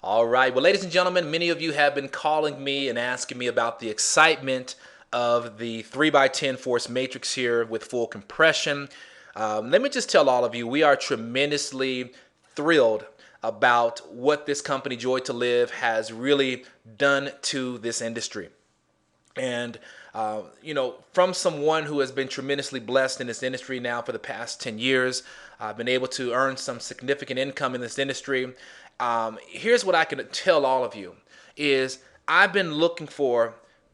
All right. Well, ladies and gentlemen, many of you have been calling me and asking me about the excitement of the 3x10 force matrix here with full compression. Let me just tell all of you, we are tremendously thrilled about what this company, Joy to Live, has really done to this industry. And, from someone who has been tremendously blessed in this industry now for the past 10 years, I've been able to earn some significant income in this industry. Here's what I can tell all of you is I've been looking for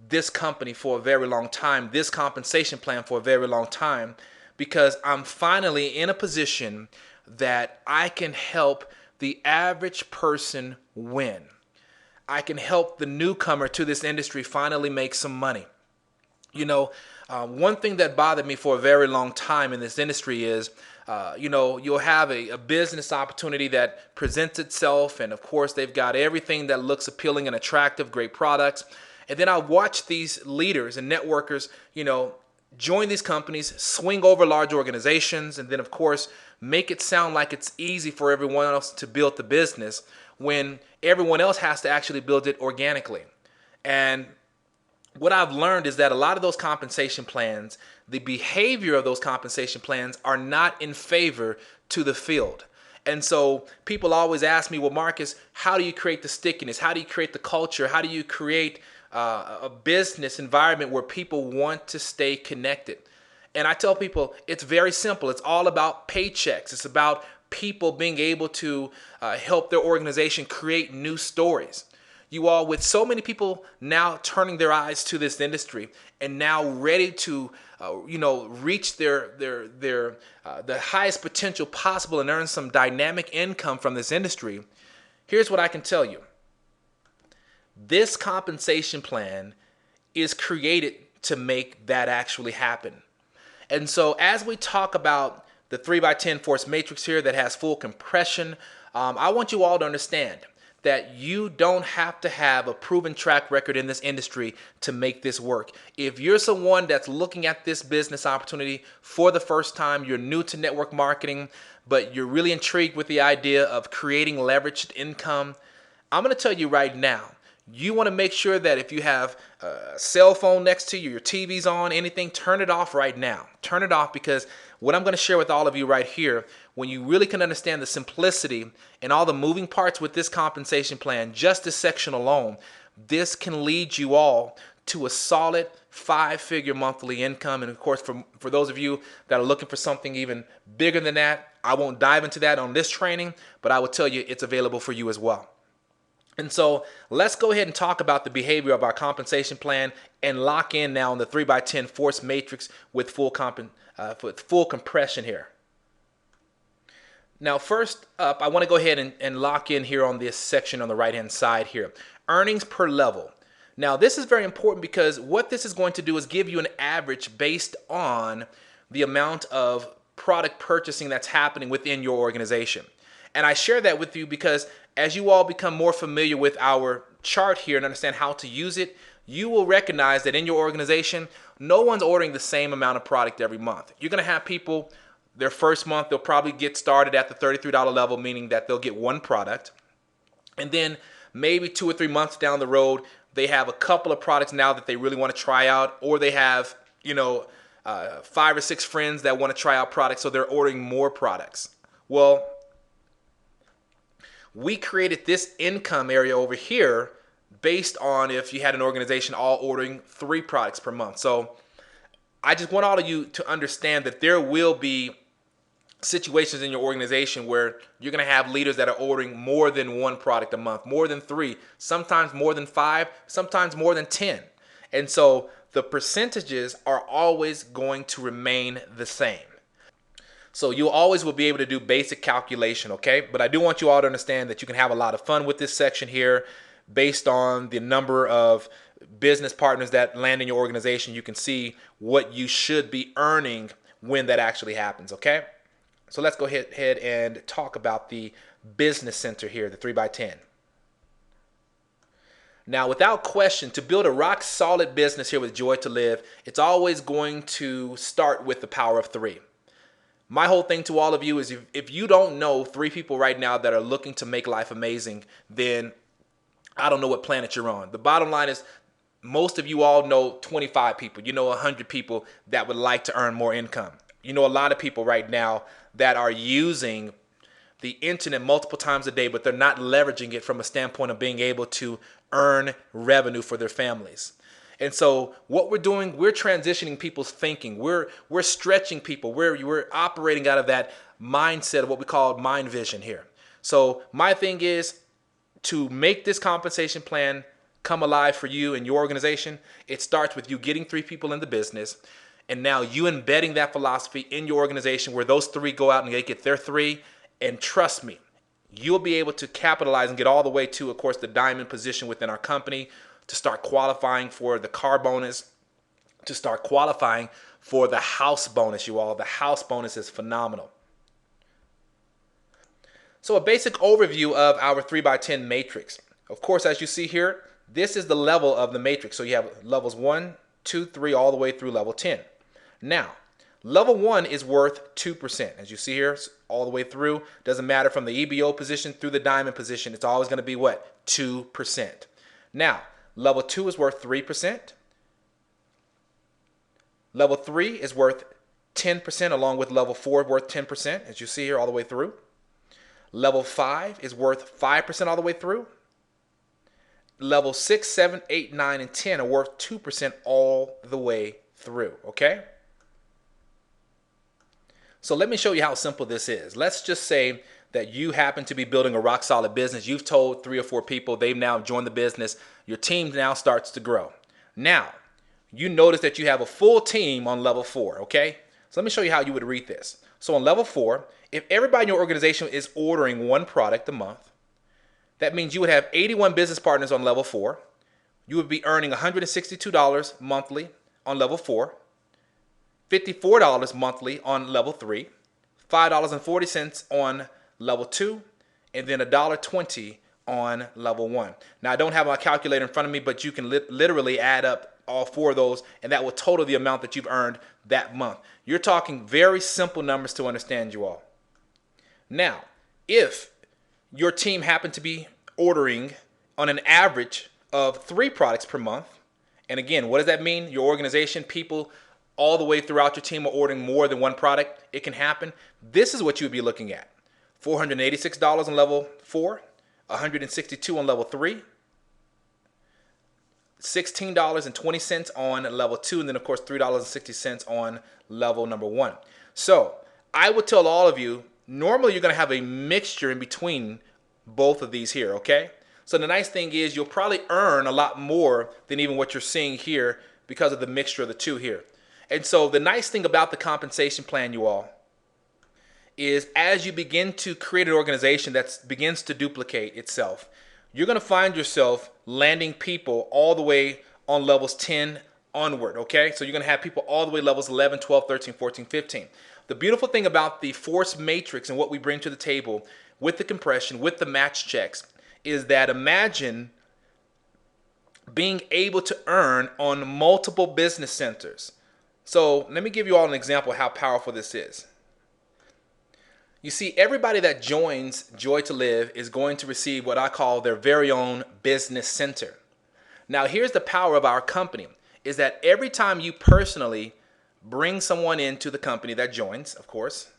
this company for a very long time, this compensation plan for a very long time, because I'm finally in a position that I can help the average person win. I can help the newcomer to this industry finally make some money. One thing that bothered me for a very long time in this industry is, you'll have a business opportunity that presents itself, and of course, they've got everything that looks appealing and attractive, great products. And then I watch these leaders and networkers, join these companies, swing over large organizations, and then, of course, make it sound like it's easy for everyone else to build the business when everyone else has to actually build it organically. And what I've learned is that a lot of those compensation plans, the behavior of those compensation plans are not in favor to the field. And so people always ask me, well, Marcus, how do you create the stickiness? How do you create the culture? How do you create a business environment where people want to stay connected? And I tell people it's very simple. It's all about paychecks. It's about people being able to help their organization create new stories. You all, with so many people now turning their eyes to this industry and now ready to, reach the highest potential possible and earn some dynamic income from this industry, here's what I can tell you. This compensation plan is created to make that actually happen. And so as we talk about the 3x10 force matrix here that has full compression, I want you all to understand that you don't have to have a proven track record in this industry to make this work. If you're someone that's looking at this business opportunity for the first time, you're new to network marketing, but you're really intrigued with the idea of creating leveraged income, I'm going to tell you right now, you want to make sure that if you have a cell phone next to you, your TV's on, anything, turn it off right now. Turn it off, because what I'm going to share with all of you right here, when you really can understand the simplicity and all the moving parts with this compensation plan, just this section alone, this can lead you all to a solid 5-figure monthly income. And of course, for those of you that are looking for something even bigger than that, I won't dive into that on this training, but I will tell you it's available for you as well. And so let's go ahead and talk about the behavior of our compensation plan and lock in now on the 3x10 force matrix with full compression here. Now, first up, I want to go ahead and lock in here on this section on the right-hand side here. Earnings per level. Now, this is very important because what this is going to do is give you an average based on the amount of product purchasing that's happening within your organization. And I share that with you because as you all become more familiar with our chart here and understand how to use it, you will recognize that in your organization, no one's ordering the same amount of product every month. You're going to have people, their first month, they'll probably get started at the $33 level, meaning that they'll get one product. And then maybe 2 or 3 months down the road, they have a couple of products now that they really want to try out, or they have, 5 or 6 friends that want to try out products, so they're ordering more products. Well, we created this income area over here based on if you had an organization all ordering 3 products per month. So I just want all of you to understand that there will be situations in your organization where you're going to have leaders that are ordering more than 1 product a month, more than 3, sometimes more than 5, sometimes more than 10. And so the percentages are always going to remain the same. So you always will be able to do basic calculation, okay? But I do want you all to understand that you can have a lot of fun with this section here based on the number of business partners that land in your organization. You can see what you should be earning when that actually happens, okay? So let's go ahead and talk about the business center here, the 3x10. Now, without question, to build a rock solid business here with Joy to Live, it's always going to start with the power of 3. My whole thing to all of you is if you don't know 3 people right now that are looking to make life amazing, then I don't know what planet you're on. The bottom line is most of you all know 25 people. You know 100 people that would like to earn more income. You know a lot of people right now that are using the internet multiple times a day, but they're not leveraging it from a standpoint of being able to earn revenue for their families. And so what we're doing, we're transitioning people's thinking. We're stretching people. We're operating out of that mindset of what we call mind vision here. So my thing is to make this compensation plan come alive for you and your organization. It starts with you getting 3 people in the business, and now you embedding that philosophy in your organization where those 3 go out and they get their 3. And trust me, you'll be able to capitalize and get all the way to, of course, the diamond position within our company, to start qualifying for the car bonus, to start qualifying for the house bonus, you all. The house bonus is phenomenal. So a basic overview of our 3x10 matrix. Of course, as you see here, this is the level of the matrix. So you have levels 1, 2, 3, all the way through level 10. Now, level 1 is worth 2%. As you see here, all the way through. Doesn't matter from the EBO position through the diamond position. It's always going to be what? 2%. Now, level 2 is worth 3%. Level 3 is worth 10%, along with level 4 worth 10%, as you see here all the way through. Level 5 is worth 5% all the way through. Level 6, 7, 8, 9, and 10 are worth 2% all the way through, okay? So let me show you how simple this is. Let's just say that you happen to be building a rock solid business. You've told 3 or 4 people, they've now joined the business. Your team now starts to grow. Now, you notice that you have a full team on level 4, okay? So let me show you how you would read this. So on level 4, if everybody in your organization is ordering 1 product a month, that means you would have 81 business partners on level 4. You would be earning $162 monthly on level 4, $54 monthly on level 3, $5.40 on level 2, and then $1.20 on level 1. Now, I don't have my calculator in front of me, but you can literally add up all 4 of those, and that will total the amount that you've earned that month. You're talking very simple numbers to understand, you all. Now, if your team happened to be ordering on an average of 3 products per month, and again, what does that mean? Your organization, people all the way throughout your team are ordering more than 1 product. It can happen. This is what you would be looking at. $486 on level 4, $162 on level 3, $16.20 on level 2, and then of course $3.60 on level number 1. So I would tell all of you, normally you're going to have a mixture in between both of these here, okay? So the nice thing is you'll probably earn a lot more than even what you're seeing here because of the mixture of the 2 here. And so the nice thing about the compensation plan, you all, is as you begin to create an organization that begins to duplicate itself, you're going to find yourself landing people all the way on levels 10 onward, okay? So you're going to have people all the way levels 11, 12, 13, 14, 15. The beautiful thing about the force matrix and what we bring to the table with the compression, with the match checks, is that imagine being able to earn on multiple business centers. So let me give you all an example of how powerful this is. You see, everybody that joins Joy to Live is going to receive what I call their very own business center. Now, here's the power of our company, is that every time you personally bring someone into the company that joins, of course,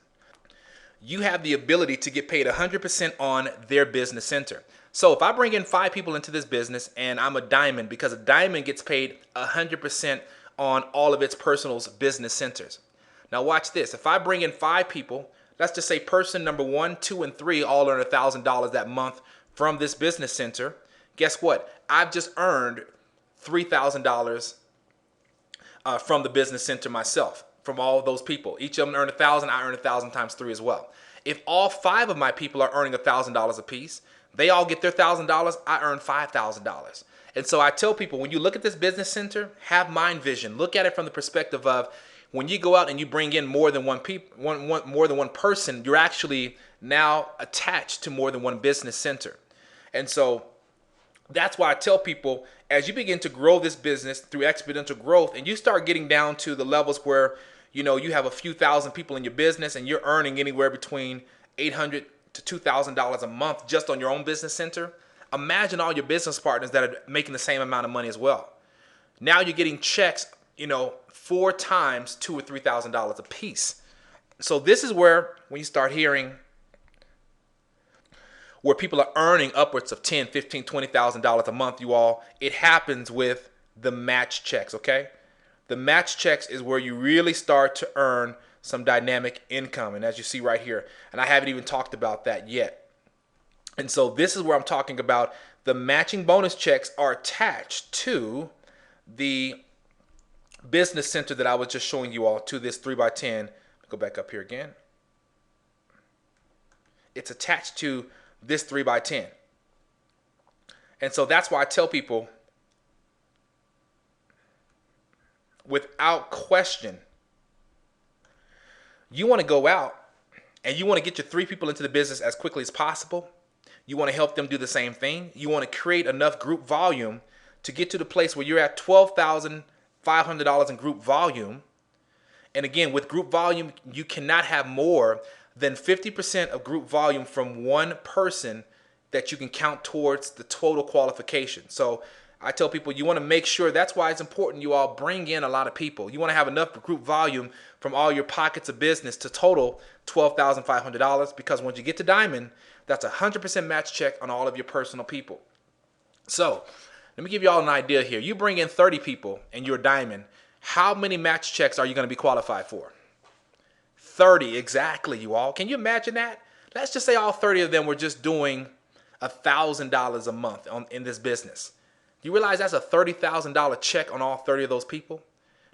you have the ability to get paid 100% on their business center. So if I bring in 5 people into this business and I'm a diamond, because a diamond gets paid 100% on all of its personal business centers. Now watch this. If I bring in 5 people, let's just say person number 1, 2, and 3 all earn $1,000 that month from this business center. Guess what? I've just earned $3,000 from the business center myself, from all of those people. Each of them earn 1,000. I earn 1,000 times 3 as well. If all 5 of my people are earning $1,000 a piece, they all get their $1,000. I earn $5,000. And so I tell people, when you look at this business center, have mind vision. Look at it from the perspective of when you go out and you bring in more than one person, you're actually now attached to more than one business center. And so that's why I tell people, as you begin to grow this business through exponential growth and you start getting down to the levels where you have a few thousand people in your business and you're earning anywhere between $800 to $2,000 a month just on your own business center. Imagine all your business partners that are making the same amount of money as well. Now you're getting checks, 4 times $2,000 or $3,000 a piece. So this is where, when you start hearing where people are earning upwards of $10,000, $15,000, $20,000 a month, you all, it happens with the match checks, okay? The match checks is where you really start to earn some dynamic income. And as you see right here, and I haven't even talked about that yet. And so this is where I'm talking about the matching bonus checks are attached to the business center that I was just showing you all, to this 3x10. Go back up here again. It's attached to this 3x10. And so that's why I tell people, without question, you want to go out and you want to get your 3 people into the business as quickly as possible. You want to help them do the same thing. You want to create enough group volume to get to the place where you're at $12,500 in group volume. And again, with group volume, you cannot have more than 50% of group volume from one person that you can count towards the total qualification. So I tell people, you want to make sure, that's why it's important you all bring in a lot of people. You want to have enough group volume from all your pockets of business to total $12,500, because once you get to diamond, that's a 100% match check on all of your personal people. So let me give you all an idea here. You bring in 30 people and you're a diamond. How many match checks are you going to be qualified for? 30, exactly, you all. Can you imagine that? Let's just say all 30 of them were just doing $1,000 a month in this business. Do you realize that's a $30,000 check on all 30 of those people?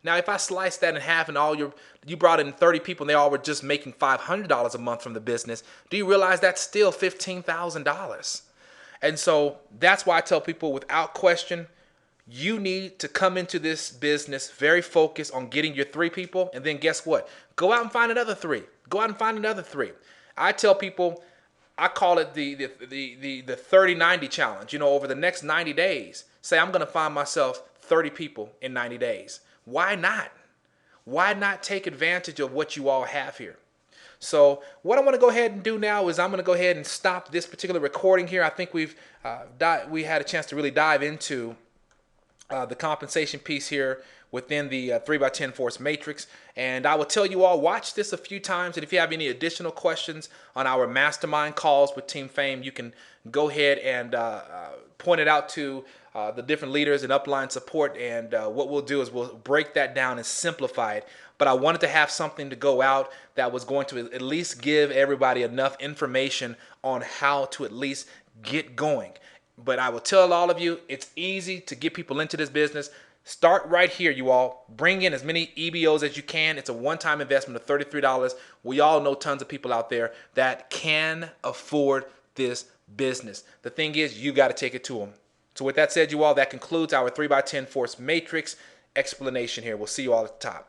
Now, if I slice that in half and you brought in 30 people and they all were just making $500 a month from the business, do you realize that's still $15,000? And so that's why I tell people, without question, you need to come into this business very focused on getting your 3 people, and then guess what? Go out and find another 3. Go out and find another 3. I tell people, I call it the 30-90 challenge. Over the next 90 days, say I'm going to find myself 30 people in 90 days. Why not? Why not take advantage of what you all have here? So what I want to go ahead and do now is I'm going to go ahead and stop this particular recording here. I think we had a chance to really dive into the compensation piece here within the 3x10 force matrix. And I will tell you all, watch this a few times. And if you have any additional questions on our mastermind calls with Team Fame, you can go ahead and point it out to the different leaders and upline support. And what we'll do is we'll break that down and simplify it. But I wanted to have something to go out that was going to at least give everybody enough information on how to at least get going. But I will tell all of you, it's easy to get people into this business. Start right here, you all. Bring in as many EBOs as you can. It's a one-time investment of $33. We all know tons of people out there that can afford this business. The thing is, you got to take it to them. So with that said, you all, that concludes our 3x10 force matrix explanation here. We'll see you all at the top.